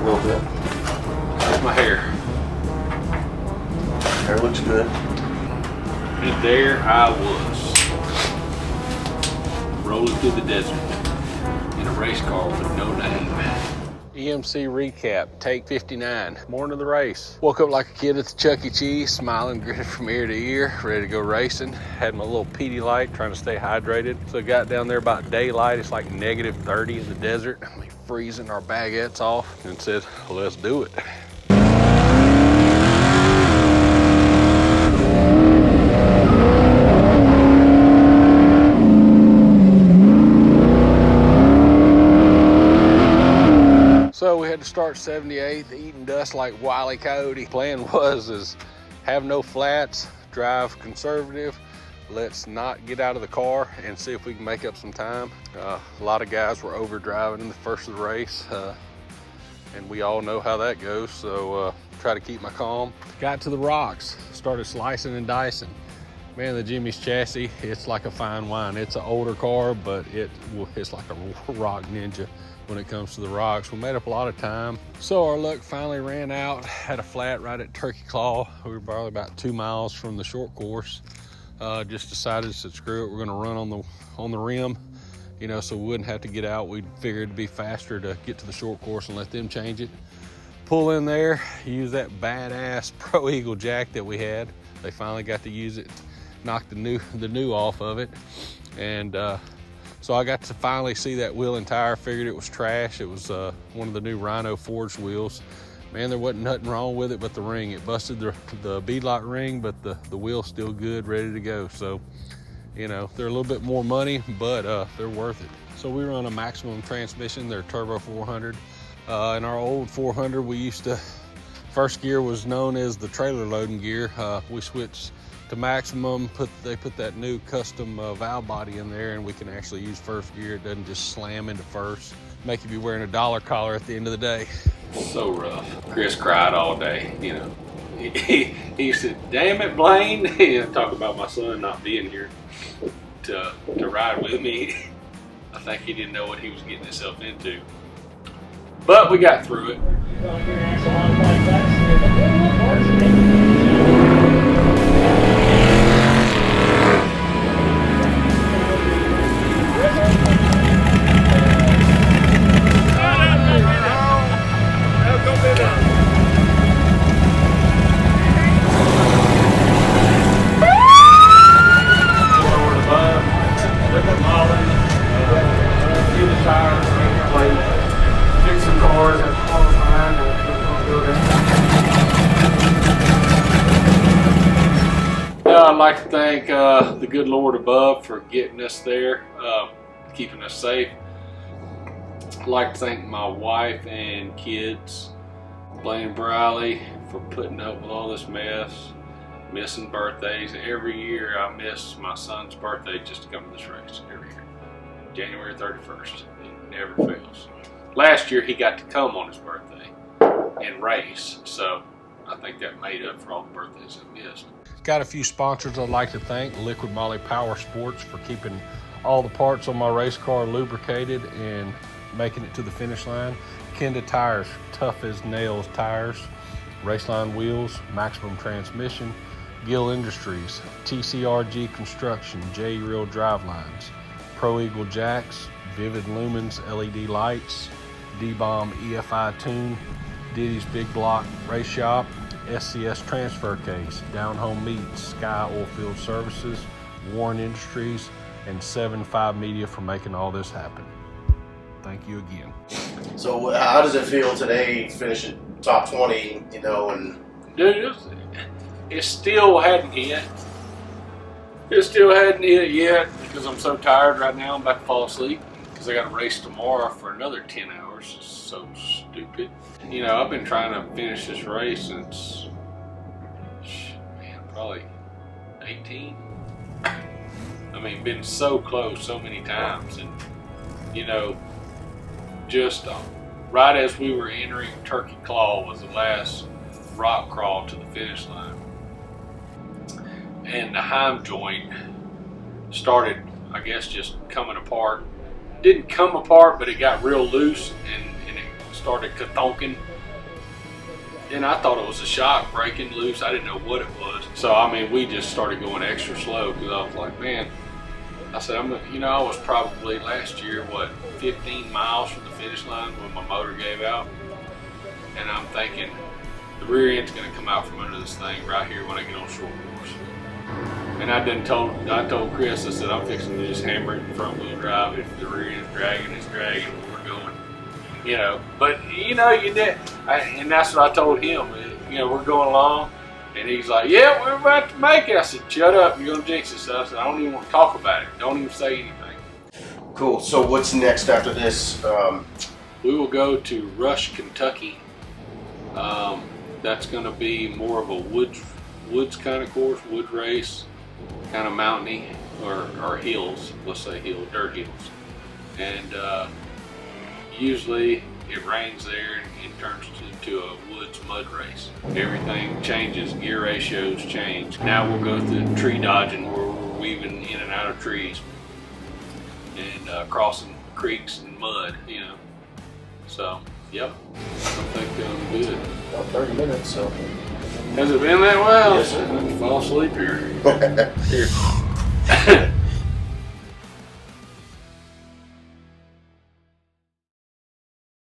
A little bit. That's my hair. Hair looks good. And there I was, rolling through the desert in a race car with no name. EMC recap, take 59, morning of the race. Woke up like a kid at the Chuck E. Cheese, smiling, grinning from ear to ear, ready to go racing. Had my little Pedialyte, trying to stay hydrated. So I got down there about daylight. It's like negative 30 in the desert. We freezing our baguettes off and said, let's do it. So we had to start 78th, eating dust like Wile E. Coyote. Plan is have no flats, drive conservative. Let's not get out of the car and see if we can make up some time. A lot of guys were overdriving in the first of the race, and we all know how that goes. So try to keep my calm. Got to the rocks, started slicing and dicing. Man, the Jimmy's chassis, it's like a fine wine. It's an older car, but it's like a rock ninja when it comes to the rocks. We made up a lot of time. So our luck finally ran out. Had a flat right at Turkey Claw. We were probably about 2 miles from the short course. Just decided to screw it. We're gonna run on the rim, you know, so we wouldn't have to get out. We figured it'd be faster to get to the short course and let them change it. Pull in there, use that badass Pro Eagle jack that we had. They finally got to use it. Knocked the new off of it, and so I got to finally see that wheel and tire. Figured it was trash. It was one of the new Rhino forged wheels. Man, there wasn't nothing wrong with it but the ring. It busted the beadlock ring, but the wheel's still good, ready to go. So, you know, they're a little bit more money, but they're worth it. So we run a maximum transmission. They're turbo 400. In our old 400, we used to, first gear was known as the trailer loading gear. We switched to maximum, they put that new custom valve body in there, and we can actually use first gear. It doesn't just slam into first. Make you be wearing a dollar collar at the end of the day. So rough. Chris cried all day, you know. He said, damn it, Blaine. Talk about my son not being here to ride with me. I think he didn't know what he was getting himself into. But we got through it. I'd like to thank the good Lord above for getting us there, keeping us safe. I'd like to thank my wife and kids, Blaine and Briley, for putting up with all this mess, missing birthdays. Every year I miss my son's birthday just to come to this race, every year. January 31st, it never fails. Last year he got to come on his birthday and race, so I think that made up for all the birthdays I missed. Got a few sponsors I'd like to thank. Liquid Moly Power Sports for keeping all the parts on my race car lubricated and making it to the finish line. Kenda Tires, tough as nails tires. Raceline Wheels, Maximum Transmission. Gill Industries, TCRG Construction, J Reel Drivelines. Pro Eagle Jacks, Vivid Lumens LED Lights. D-Bomb EFI Tune. Diddy's Big Block Race Shop. SCS Transfer Case, Down Home Meats, Sky Oilfield Services, Warren Industries, and 7.5 Media for making all this happen. Thank you again. So how does it feel today, finishing top 20, you know, and... Dude, it still hadn't hit. It still hadn't hit yet because I'm so tired right now. I'm about to fall asleep because I got to race tomorrow for another 10 hours. It's so stupid. You know, I've been trying to finish this race since, man, probably 18. I mean, been so close so many times. And, you know, just right as we were entering Turkey Claw was the last rock crawl to the finish line. And the heim joint started, I guess, just coming apart. Didn't come apart, but it got real loose and it started kathonking. And I thought it was a shock breaking loose. I didn't know what it was. So, I mean, we just started going extra slow because I was like, man, I said, I was probably last year, 15 miles from the finish line when my motor gave out. And I'm thinking, the rear end's gonna come out from under this thing right here when I get on short course. And I told Chris, I said, I'm fixing to just hammer it in front wheel drive. If the rear end's dragging, it's dragging, we're going. But you did, and that's what I told him. We're going along, and he's like, "Yeah, we're about to make it." I said, "Shut up, you're gonna jinx this." I said, "I don't even want to talk about it. Don't even say anything." Cool. So what's next after this? We will go to Rush, Kentucky. That's going to be more of a woods kind of course, wood race, kind of mountainy, or hills. Let's say dirt hills, and usually it rains there and it turns into a woods mud race. Everything changes, gear ratios change. Now we'll go through tree dodging where we're weaving in and out of trees and crossing creeks and mud, So, yep, I think I'm good. About 30 minutes, so. Has it been that well? Yes, sir. I can fall asleep here. Here.